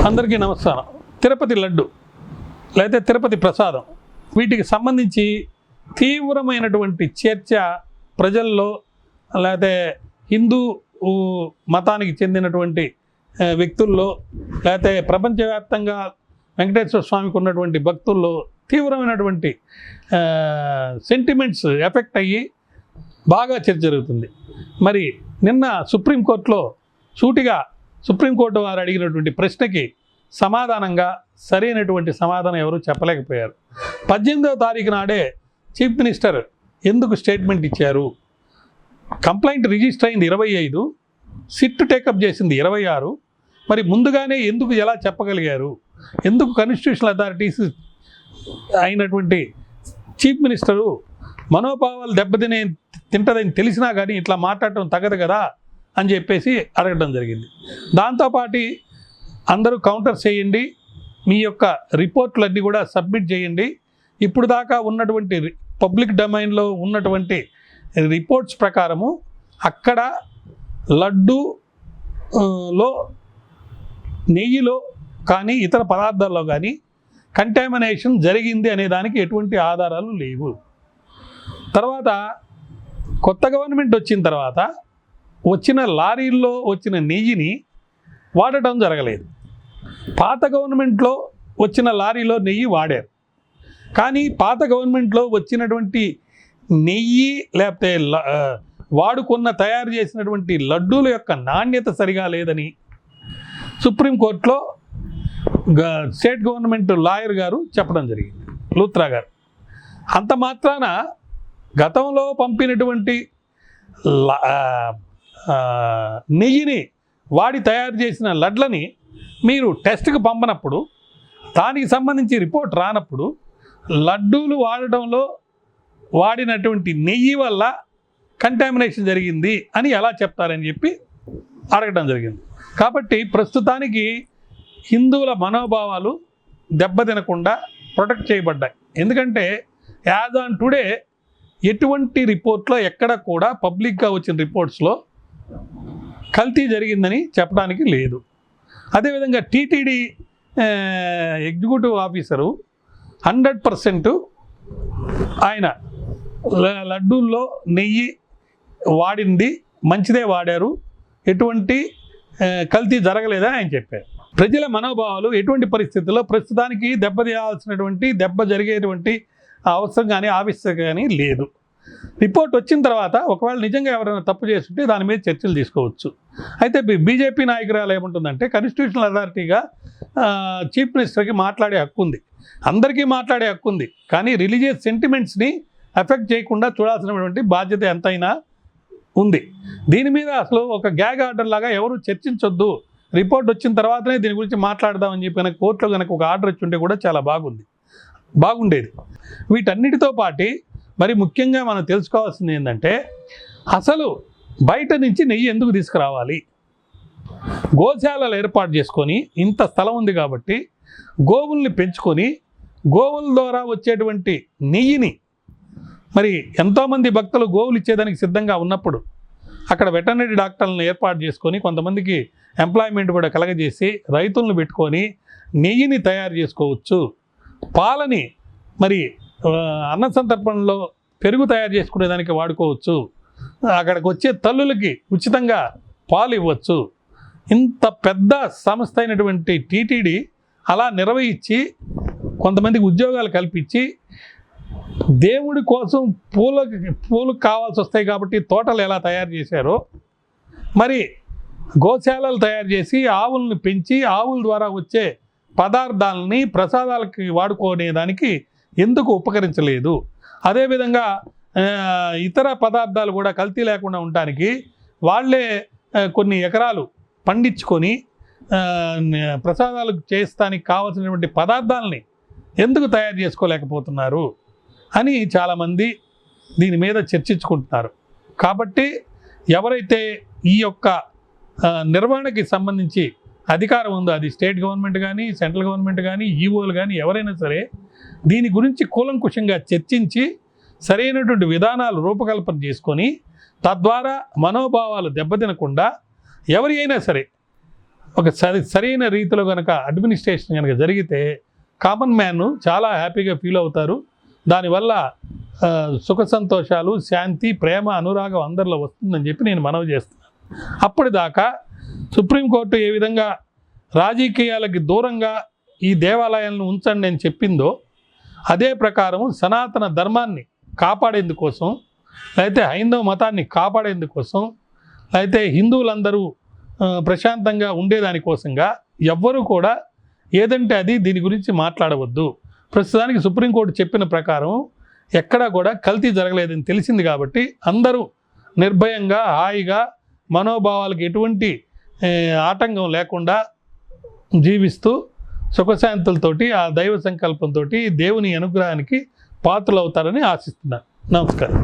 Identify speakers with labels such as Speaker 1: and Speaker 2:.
Speaker 1: అందరికీ నమస్కారం. తిరుపతి లడ్డు లేదా తిరుపతి ప్రసాదం వీటికి సంబంధించి తీవ్రమైనటువంటి చర్చ ప్రజల్లో లేకపోతే హిందూ మతానికి చెందినటువంటి వ్యక్తుల్లో లేకపోతే ప్రపంచవ్యాప్తంగా వెంకటేశ్వర స్వామికి ఉన్నటువంటి భక్తుల్లో తీవ్రమైనటువంటి సెంటిమెంట్స్ ఎఫెక్ట్ అయ్యి బాగా చర్చ జరుగుతుంది. మరి నిన్న సుప్రీంకోర్టులో సూటిగా సుప్రీంకోర్టు వారు అడిగినటువంటి ప్రశ్నకి సమాధానంగా సరైనటువంటి సమాధానం ఎవరు చెప్పలేకపోయారు. 18వ తారీఖు నాడే చీఫ్ మినిస్టర్ ఎందుకు స్టేట్మెంట్ ఇచ్చారు? కంప్లైంట్ రిజిస్టర్ అయింది 25, సిట్ టేకప్ చేసింది 26. మరి ముందుగానే ఎందుకు ఎలా చెప్పగలిగారు? ఎందుకు కాన్స్టిట్యూషనల్ అథారిటీస్ అయినటువంటి చీఫ్ మినిస్టరు మనోభావాలు తింటదని తెలిసినా కానీ ఇట్లా మాట్లాడటం తగదు కదా అని చెప్పేసి అడగడం జరిగింది. దాంతోపాటు అందరూ కౌంటర్ చేయండి, మీ యొక్క రిపోర్ట్లన్నీ కూడా సబ్మిట్ చేయండి. ఇప్పుడు దాకా ఉన్నటువంటి పబ్లిక్ డొమైన్లో ఉన్నటువంటి రిపోర్ట్స్ ప్రకారము అక్కడ లడ్డూలో నెయ్యిలో కానీ ఇతర పదార్థాల్లో కానీ కంటామినేషన్ జరిగింది అనే దానికి ఎటువంటి ఆధారాలు లేవు. తర్వాత కొత్త గవర్నమెంట్ వచ్చిన తర్వాత వచ్చిన లారీల్లో వచ్చిన నెయ్యిని వాడటం జరగలేదు. పాత గవర్నమెంట్లో వచ్చిన లారీలో నెయ్యి వాడారు. కానీ పాత గవర్నమెంట్లో వచ్చినటువంటి నెయ్యి లేకపోతే తయారు చేసినటువంటి లడ్డూల యొక్క నాణ్యత సరిగా లేదని సుప్రీంకోర్టులో స్టేట్ గవర్నమెంట్ లాయర్ గారు చెప్పడం జరిగింది, లూత్రా గారు. అంత మాత్రాన గతంలో పంపినటువంటి నెయ్యిని వాడి తయారు చేసిన లడ్లని మీరు టెస్ట్కి పంపనప్పుడు దానికి సంబంధించి రిపోర్ట్ రానప్పుడు లడ్డూలు వాడటంలో వాడినటువంటి నెయ్యి వల్ల కంటామినేషన్ జరిగింది అని ఎలా చెప్తారని చెప్పి అడగడం జరిగింది. కాబట్టి ప్రస్తుతానికి హిందువుల మనోభావాలు దెబ్బతినకుండా ప్రొటెక్ట్ చేయబడ్డాయి. ఎందుకంటే యాజ్ ఆన్ టుడే ఎటువంటి రిపోర్ట్లో ఎక్కడ కూడా పబ్లిక్గా వచ్చిన రిపోర్ట్స్లో కల్తీ జరిగిందని చెప్పడానికి లేదు. అదేవిధంగా టీటీడీ ఎగ్జిక్యూటివ్ ఆఫీసరు 100% ఆయన లడ్డూల్లో నెయ్యి వాడింది మంచిదే వాడారు, ఎటువంటి కల్తీ జరగలేదని ఆయన చెప్పారు. ప్రజల మనోభావాలు ఎటువంటి పరిస్థితుల్లో ప్రస్తుతానికి దెబ్బ జరిగేటువంటి అవసరం కానీ ఆవశ్యకత కానీ లేదు. రిపోర్ట్ వచ్చిన తర్వాత ఒకవేళ నిజంగా ఎవరైనా తప్పు చేస్తుంటే దాని మీద చర్చలు తీసుకోవచ్చు. అయితే బీజేపీ నాయకురాలు ఏముంటుందంటే కాన్స్టిట్యూషనల్ అథారిటీగా చీఫ్ మినిస్టర్కి మాట్లాడే హక్కు ఉంది, అందరికీ మాట్లాడే హక్కు ఉంది. కానీ రిలీజియస్ సెంటిమెంట్స్ని ఎఫెక్ట్ చేయకుండా చూడాల్సినటువంటి బాధ్యత ఎంతైనా ఉంది. దీని మీద అసలు ఒక గ్యాగ్ ఆర్డర్ లాగా ఎవరు చర్చించొద్దు, రిపోర్ట్ వచ్చిన తర్వాతనే దీని గురించి మాట్లాడదామని చెప్పి కనుక కోర్టులో కనుక ఒక ఆర్డర్ వచ్చి ఉంటే కూడా చాలా బాగుండేది. వీటన్నిటితో పాటు మరి ముఖ్యంగా మనం తెలుసుకోవాల్సింది ఏంటంటే అసలు బయట నుంచి నెయ్యి ఎందుకు తీసుకురావాలి? గోశాలలు ఏర్పాటు చేసుకొని ఇంత స్థలం ఉంది కాబట్టి గోవుల్ని పెంచుకొని గోవుల ద్వారా వచ్చేటువంటి నెయ్యిని మరి ఎంతోమంది భక్తులు గోవులు ఇచ్చేదానికి సిద్ధంగా ఉన్నప్పుడు అక్కడ వెటర్నరీ డాక్టర్లను ఏర్పాటు చేసుకొని కొంతమందికి ఎంప్లాయ్మెంట్ కూడా కలగజేసి రైతులను పెట్టుకొని నెయ్యిని తయారు చేసుకోవచ్చు. పాలని మరి అన్న సంతర్పణలో పెరుగు తయారు చేసుకునేదానికి వాడుకోవచ్చు. అక్కడికి వచ్చే తల్లులకి ఉచితంగా పాలు ఇవ్వచ్చు. ఇంత పెద్ద సంస్థ అయినటువంటి టీటీడీ అలా నిర్వహించి కొంతమందికి ఉద్యోగాలు కల్పించి దేవుడి కోసం పూలు కావాల్సి వస్తాయి కాబట్టి తోటలు ఎలా తయారు చేశారో మరి గోశాలలు తయారు చేసి ఆవులను పెంచి ఆవుల ద్వారా వచ్చే పదార్థాలని ప్రసాదాలకి వాడుకునేదానికి ఎందుకు ఉపకరించలేదు? అదేవిధంగా ఇతర పదార్థాలు కూడా కల్తీ లేకుండా ఉండటానికి వాళ్ళే కొన్ని ఎకరాలు పండించుకొని ప్రసాదాలకు చేస్తానికి కావాల్సినటువంటి పదార్థాలని ఎందుకు తయారు చేసుకోలేకపోతున్నారు అని చాలామంది దీని మీద చర్చించుకుంటున్నారు. కాబట్టి ఎవరైతే ఈ యొక్క నిర్వహణకి సంబంధించి అధికారం ఉందో అది స్టేట్ గవర్నమెంట్ కానీ సెంట్రల్ గవర్నమెంట్ కానీ ఈఓలు కానీ ఎవరైనా సరే దీని గురించి కూలంకుషంగా చర్చించి సరైనటువంటి విధానాలు రూపకల్పన చేసుకొని తద్వారా మనోభావాలు దెబ్బతినకుండా ఎవరి అయినా సరే ఒక సరైన రీతిలో కనుక అడ్మినిస్ట్రేషన్ కనుక జరిగితే కామన్ మ్యాన్ చాలా హ్యాపీగా ఫీల్ అవుతారు. దానివల్ల సుఖ సంతోషాలు, శాంతి, ప్రేమ, అనురాగం అందరిలో వస్తుందని చెప్పి నేను మనవి చేస్తున్నాను. అప్పటిదాకా సుప్రీంకోర్టు ఏ విధంగా రాజకీయాలకి దూరంగా ఈ దేవాలయాలను ఉంచండి అని చెప్పిందో అదే ప్రకారం సనాతన ధర్మాన్ని కాపాడేందుకోసం, లేకపోతే హైందవ మతాన్ని కాపాడేందుకోసం, లేకపోతే హిందువులందరూ ప్రశాంతంగా ఉండేదానికోసంగా ఎవ్వరూ కూడా ఏదంటే అది దీని గురించి మాట్లాడవద్దు. ప్రస్తుతానికి సుప్రీంకోర్టు చెప్పిన ప్రకారం ఎక్కడా కూడా కల్తీ జరగలేదని తెలిసింది కాబట్టి అందరూ నిర్భయంగా, హాయిగా, మనోభావాలకు ఎటువంటి ఆటంకం లేకుండా జీవిస్తూ సుఖశాంతులతోటి ఆ దైవ సంకల్పంతో దేవుని అనుగ్రహానికి పాత్రలు అవుతారని ఆశిస్తున్నాను. నమస్కారం.